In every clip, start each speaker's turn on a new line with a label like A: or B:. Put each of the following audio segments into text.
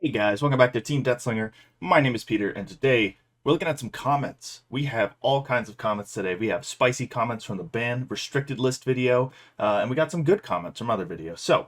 A: Hey guys, welcome back to Team Slinger. My name is Peter, and today we're looking at some comments. We have all kinds of comments today. We have spicy comments from the ban restricted list video, and we got some good comments from other videos. So,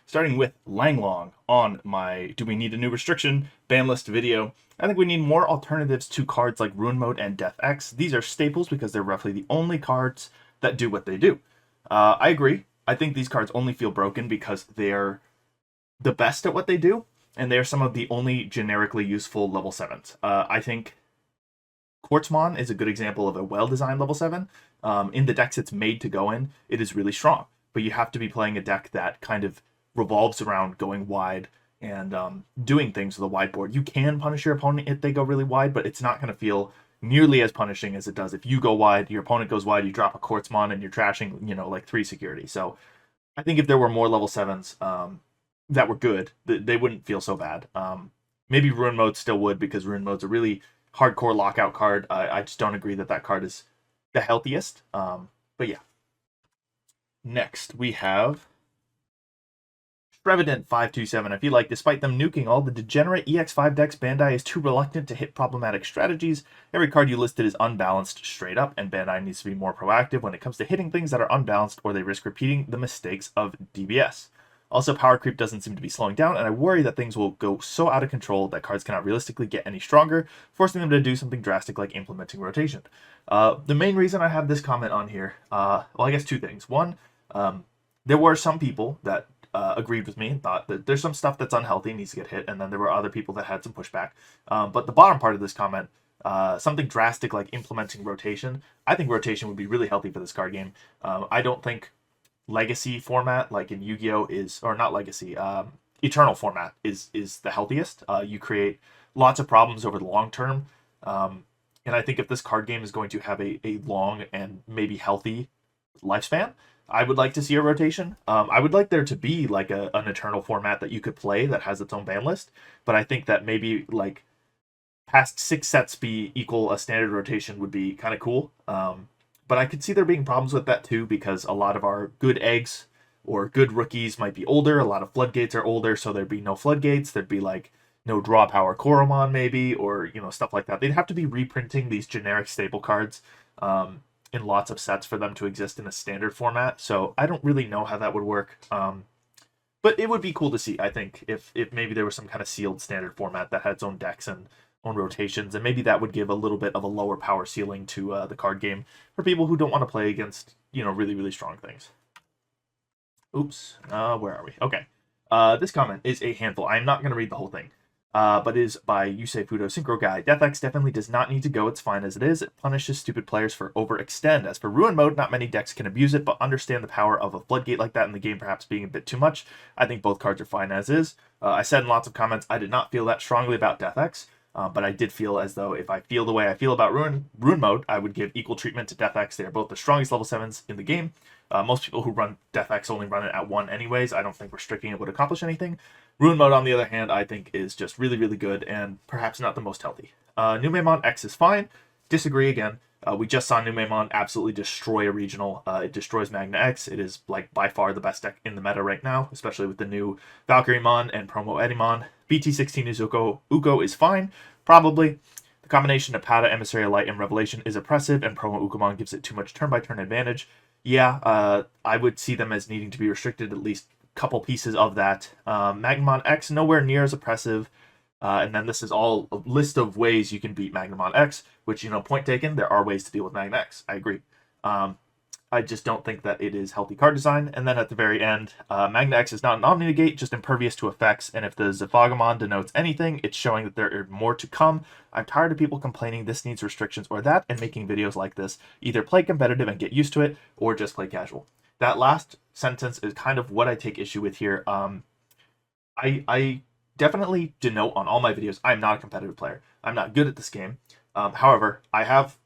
A: starting with Langlong on my Do We Need a New Restriction ban list video, I think we need more alternatives to cards like Ruin Mode and Death X. These are staples because they're roughly the only cards that do what they do. I agree. I think these cards only feel broken because they're the best at what they do, and they're some of the only generically useful level 7s. I think Quartzmon is a good example of a well-designed level 7. In the decks it's made to go in, it is really strong, but you have to be playing a deck that kind of revolves around going wide and doing things with a wide board. You can punish your opponent if they go really wide, but it's not going to feel nearly as punishing as it does if you go wide, your opponent goes wide, you drop a Quartzmon, and you're trashing, like 3 security. So I think if there were more level 7s, that were good, they wouldn't feel so bad. Maybe Ruin Mode still would, because Ruin Mode's a really hardcore lockout card. I just don't agree that that card is the healthiest. But yeah. Next, we have Shrevident527. I feel like despite them nuking all the degenerate EX5 decks, Bandai is too reluctant to hit problematic strategies. Every card you listed is unbalanced straight up, and Bandai needs to be more proactive when it comes to hitting things that are unbalanced, or they risk repeating the mistakes of DBS. Also, power creep doesn't seem to be slowing down, and I worry that things will go so out of control that cards cannot realistically get any stronger, forcing them to do something drastic like implementing rotation. The main reason I have this comment on here, well, I guess two things. One, there were some people that agreed with me and thought that there's some stuff that's unhealthy and needs to get hit, and then there were other people that had some pushback. But the bottom part of this comment, something drastic like implementing rotation, I think rotation would be really healthy for this card game. I don't think legacy format like in Yu-Gi-Oh is, or not legacy, eternal format is the healthiest. You create lots of problems over the long term, and I think if this card game is going to have a long and maybe healthy lifespan, I would like to see a rotation. I would like there to be like an eternal format that you could play that has its own ban list, but I think that maybe like past 6 sets be equal a standard rotation would be kind of cool. But I could see there being problems with that too, because a lot of our good eggs or good rookies might be older. A lot of floodgates are older, so there'd be no floodgates. There'd be like no draw power Koromon maybe, or stuff like that. They'd have to be reprinting these generic staple cards in lots of sets for them to exist in a standard format. So I don't really know how that would work. But it would be cool to see, I think, if maybe there was some kind of sealed standard format that had its own decks and own rotations, and maybe that would give a little bit of a lower power ceiling to the card game for people who don't want to play against, really, really strong things. Oops, where are we? Okay. This comment is a handful. I'm not going to read the whole thing, but it is by Yusei Fudo Synchro Guy. Death X definitely does not need to go. It's fine as it is. It punishes stupid players for overextend. As for Ruin Mode, not many decks can abuse it, but understand the power of a floodgate like that in the game perhaps being a bit too much. I think both cards are fine as is. I said in lots of comments I did not feel that strongly about Death X. But I did feel as though if I feel the way I feel about Ruin Mode, I would give equal treatment to Death X. They are both the strongest level 7s in the game. Most people who run Death X only run it at 1 anyways. I don't think restricting it would accomplish anything. Ruin Mode, on the other hand, I think is just really, really good and perhaps not the most healthy. Numemon X is fine. Disagree again. We just saw Numemon absolutely destroy a regional. It destroys Magna X. It is like by far the best deck in the meta right now, especially with the new Valkyriemonn and promo Edimon. BT16 Uko is fine, probably. The combination of Pada, Emissary Light, and Revelation is oppressive, and promo Ukomon gives it too much turn-by-turn advantage. Yeah, I would see them as needing to be restricted, at least a couple pieces of that. Magnamon X, nowhere near as oppressive. And then this is all a list of ways you can beat Magnamon X, which, point taken, there are ways to deal with Magna X. I agree. I just don't think that it is healthy card design. And then at the very end, Magna X is not an Omni-Negate, just impervious to effects. And if the Zephagamon denotes anything, it's showing that there are more to come. I'm tired of people complaining this needs restrictions or that and making videos like this. Either play competitive and get used to it, or just play casual. That last sentence is kind of what I take issue with here. I definitely denote on all my videos, I'm not a competitive player. I'm not good at this game. However, I have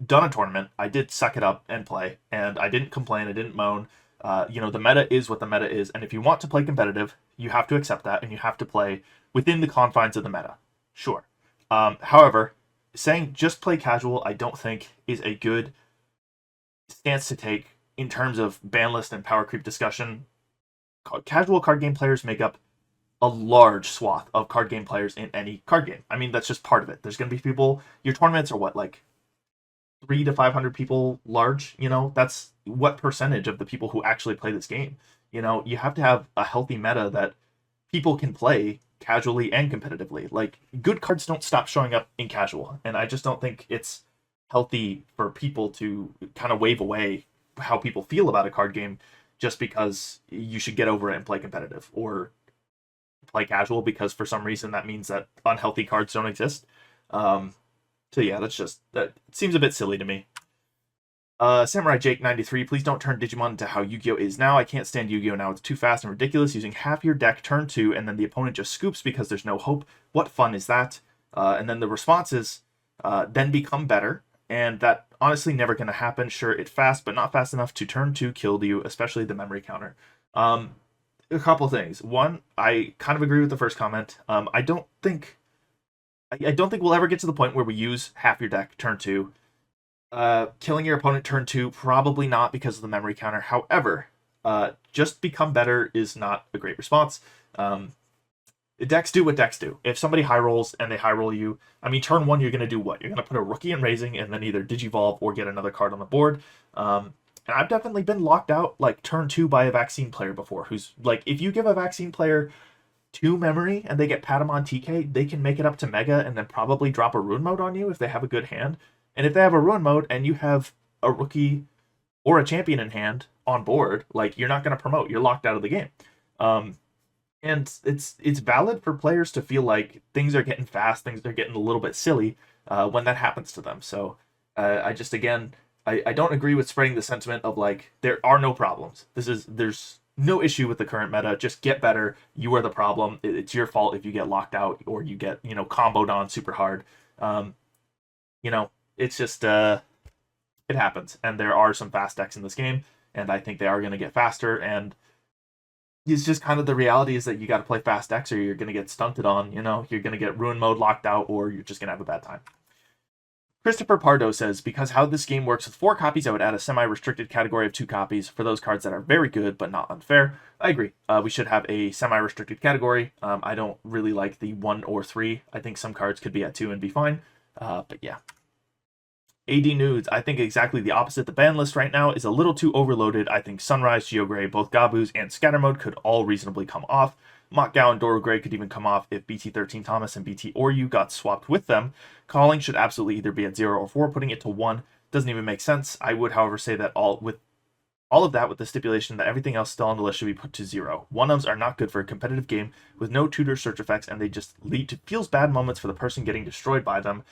A: done a tournament. I did suck it up and play, and I didn't complain. I didn't moan. The meta is what the meta is, and if you want to play competitive, you have to accept that, and you have to play within the confines of the meta. Sure. However, saying just play casual, I don't think is a good stance to take in terms of ban list and power creep discussion. Casual card game players make up a large swath of card game players in any card game. I mean, that's just part of it. There's going to be people. Your tournaments are what, like 300 to 500 people large? That's what percentage of the people who actually play this game. You have to have a healthy meta that people can play casually and competitively. Like, good cards don't stop showing up in casual, and I just don't think it's healthy for people to kind of wave away how people feel about a card game just because you should get over it and play competitive, or play casual because for some reason that means that unhealthy cards don't exist. So yeah, that seems a bit silly to me. Samurai Jake 93, please don't turn Digimon into how Yu-Gi-Oh is now. I can't stand Yu-Gi-Oh now. It's too fast and ridiculous, using half your deck turn 2 and then the opponent just scoops because there's no hope. What fun is that? And then the response is, then become better. And that honestly never going to happen. Sure, it's fast, but not fast enough to turn 2 kill you, especially the memory counter. A couple things. One, I kind of agree with the first comment. I don't think we'll ever get to the point where we use half your deck turn 2. Killing your opponent turn 2, probably not because of the memory counter. However, just become better is not a great response. Decks do what decks do. If somebody high rolls and they high roll you, I mean, turn 1, you're going to do what? You're going to put a rookie in raising and then either digivolve or get another card on the board. And I've definitely been locked out like turn 2 by a vaccine player before, who's like, if you give a vaccine player 2 memory and they get Patamon TK, they can make it up to Mega and then probably drop a Ruin Mode on you if they have a good hand. And if they have a Ruin Mode and you have a rookie or a champion in hand on board, like, you're not going to promote. You're locked out of the game. And it's valid for players to feel like things are getting fast, things are getting a little bit silly when that happens to them. So I don't agree with spreading the sentiment of like, there are no problems. There's no issue with the current meta. Just get better. You are the problem. It's your fault if you get locked out or you get, comboed on super hard. It's just it happens. And there are some fast decks in this game, and I think they are going to get faster. And it's just kind of the reality is that you got to play fast decks or you're going to get stunted on. You're going to get Ruin Mode locked out, or you're just going to have a bad time. Christopher Pardo says, because how this game works with 4 copies, I would add a semi-restricted category of 2 copies for those cards that are very good but not unfair. I agree. We should have a semi-restricted category. I don't really like the 1 or 3. I think some cards could be at 2 and be fine. But yeah. AD Nudes, I think exactly the opposite. The ban list right now is a little too overloaded. I think Sunrise, Geogray, both Gabus, and Scatter Mode could all reasonably come off. Mockgao and Doro Gray could even come off if BT13 Thomas and BT Oryu got swapped with them. Calling should absolutely either be at 0 or 4. Putting it to 1 doesn't even make sense. I would, however, say that all of that with the stipulation that everything else still on the list should be put to 0. One-ofs are not good for a competitive game with no tutor search effects, and they just lead to feels bad moments for the person getting destroyed by them.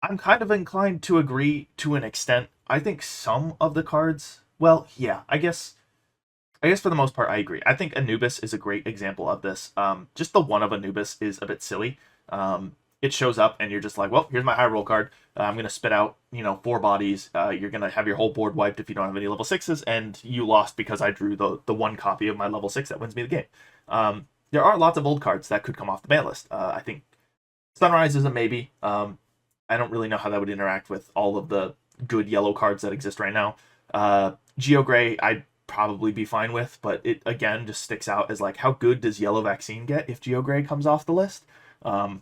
A: I'm kind of inclined to agree to an extent. I think some of the cards, well, yeah, I guess for the most part, I agree. I think Anubis is a great example of this. Just the one of Anubis is a bit silly. It shows up and you're just like, well, here's my high roll card. I'm going to spit out, 4 bodies. You're going to have your whole board wiped if you don't have any level 6s, and you lost because I drew the 1 copy of my level 6 that wins me the game. There are lots of old cards that could come off the ban list. I think Sunrise is a maybe. I don't really know how that would interact with all of the good yellow cards that exist right now. Geogray, I'd probably be fine with, but it, again, just sticks out as like, how good does Yellow Vaccine get if Geogray comes off the list? But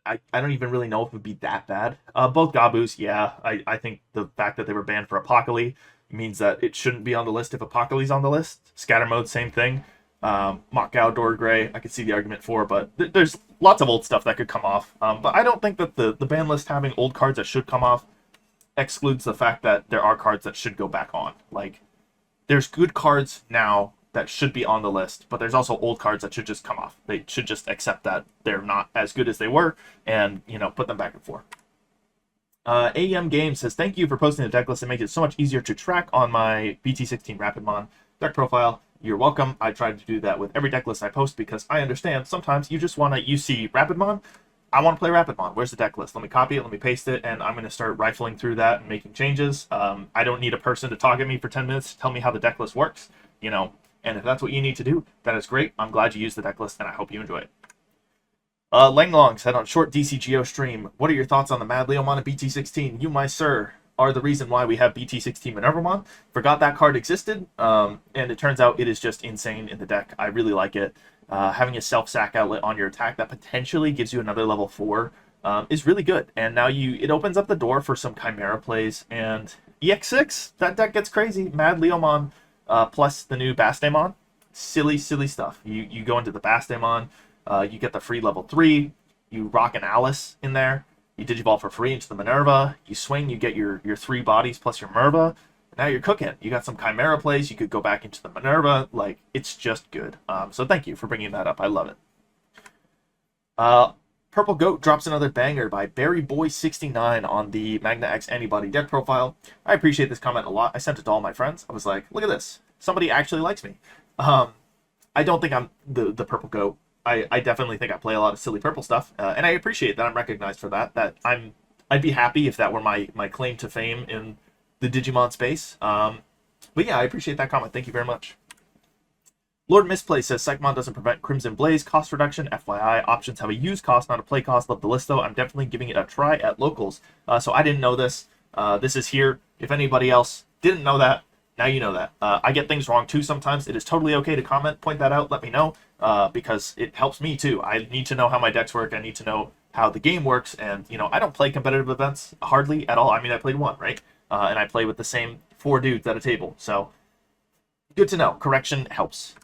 A: I don't even really know if it would be that bad. Both Gabus, yeah, I think the fact that they were banned for Apocalypse means that it shouldn't be on the list if Apocalypse on the list. Scatter Mode, same thing. Mockgao, Doro Gray, I could see the argument for, but there's lots of old stuff that could come off. But I don't think that the ban list having old cards that should come off excludes the fact that there are cards that should go back on. Like, there's good cards now that should be on the list, but there's also old cards that should just come off. They should just accept that they're not as good as they were and, put them back and forth. AEM Games says, thank you for posting the deck list. It makes it so much easier to track on my BT16 Rapidmon deck profile. You're welcome. I try to do that with every deck list I post because I understand sometimes you just want to, you see Rapidmon, I want to play Rapidmon. Where's the deck list? Let me copy it, let me paste it, and I'm going to start rifling through that and making changes. I don't need a person to talk at me for 10 minutes to tell me how the deck list works, and if that's what you need to do, that is great. I'm glad you used the deck list, and I hope you enjoy it. Langlong said on short DCGO stream, what are your thoughts on the Mad Leomon and BT16? You, my sir, are the reason why we have BT16 Minervamon. Forgot that card existed, and it turns out it is just insane in the deck. I really like it. Having a self-sack outlet on your attack that potentially gives you another level 4 is really good. And now it opens up the door for some Chimera plays. And EX6, that deck gets crazy. Mad Leomon plus the new Bastamon. Silly, silly stuff. You go into the Bastamon, you get the free level 3, you rock an Alice in there, you Digivolve for free into the Minerva, you swing, you get your 3 bodies plus your Merva. Now you're cooking. You got some Chimera plays. You could go back into the Minerva. Like, it's just good. So thank you for bringing that up. I love it. Purple Goat drops another banger by BarryBoy69 on the Magna X Antibody deck profile. I appreciate this comment a lot. I sent it to all my friends. I was like, look at this. Somebody actually likes me. I don't think I'm the Purple Goat. I definitely think I play a lot of silly purple stuff. And I appreciate that I'm recognized for that. I'd be happy if that were my claim to fame in the Digimon space. But yeah, I appreciate that comment. Thank you very much. Lord Misplay says, Psychmon doesn't prevent Crimson Blaze. Cost reduction, FYI. Options have a use cost, not a play cost. Love the list, though. I'm definitely giving it a try at locals. So I didn't know this. This is here. If anybody else didn't know that, now you know that. I get things wrong, too, sometimes. It is totally okay to comment, point that out, let me know, because it helps me, too. I need to know how my decks work. I need to know how the game works. And, you know, I don't play competitive events hardly at all. I mean, I played one, right? And I play with the same 4 dudes at a table. So, good to know. Correction helps.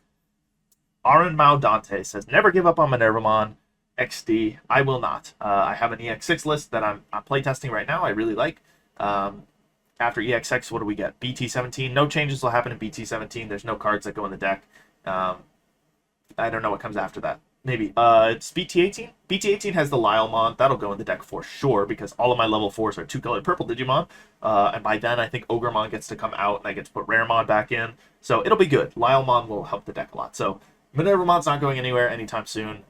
A: Aaron Mao Dante says, never give up on Minervamon XD. I will not. I have an EX6 list that I'm playtesting right now. I really like. After EX6, what do we get? BT17. No changes will happen in BT17. There's no cards that go in the deck. I don't know what comes after that. Maybe. It's BT18. BT18 has the Lylemon. That'll go in the deck for sure, because all of my level 4s are 2-colored purple Digimon. And by then, I think Ogremon gets to come out, and I get to put Raremon back in. So it'll be good. Lylemon will help the deck a lot. So Minervamon's not going anywhere anytime soon.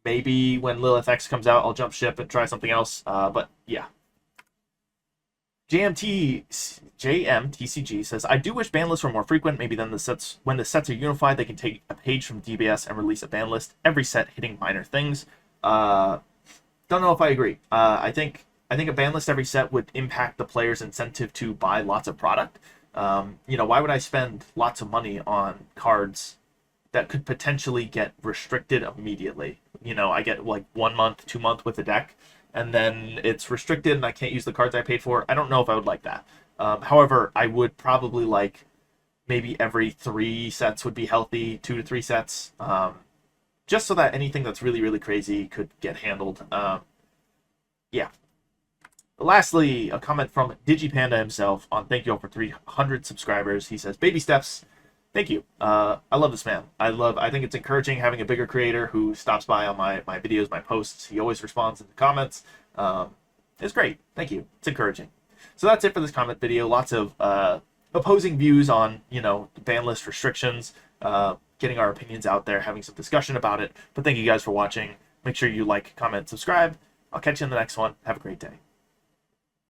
A: Maybe when Lilith X comes out, I'll jump ship and try something else. But yeah. JMTCG says, I do wish ban lists were more frequent. Maybe then when the sets are unified, they can take a page from DBS and release a ban list. Every set hitting minor things. Don't know if I agree. I think a ban list every set would impact the player's incentive to buy lots of product. You know, why would I spend lots of money on cards that could potentially get restricted immediately? You know, I get like 1 month, 2 month with the deck, and then it's restricted and I can't use the cards I paid for. I don't know if I would like that. However, I would probably like maybe every 3 sets would be healthy, 2 to 3 sets, just so that anything that's really, really crazy could get handled. Yeah. Lastly, a comment from DigiPanda himself on thank you all for 300 subscribers. He says, baby steps. Thank you. I love this man. I think it's encouraging having a bigger creator who stops by on my videos, my posts. He always responds in the comments. It's great. Thank you. It's encouraging. So that's it for this comment video. Lots of opposing views on, you know, ban list restrictions, getting our opinions out there, having some discussion about it. But thank you guys for watching. Make sure you like, comment, subscribe. I'll catch you in the next one. Have a great day.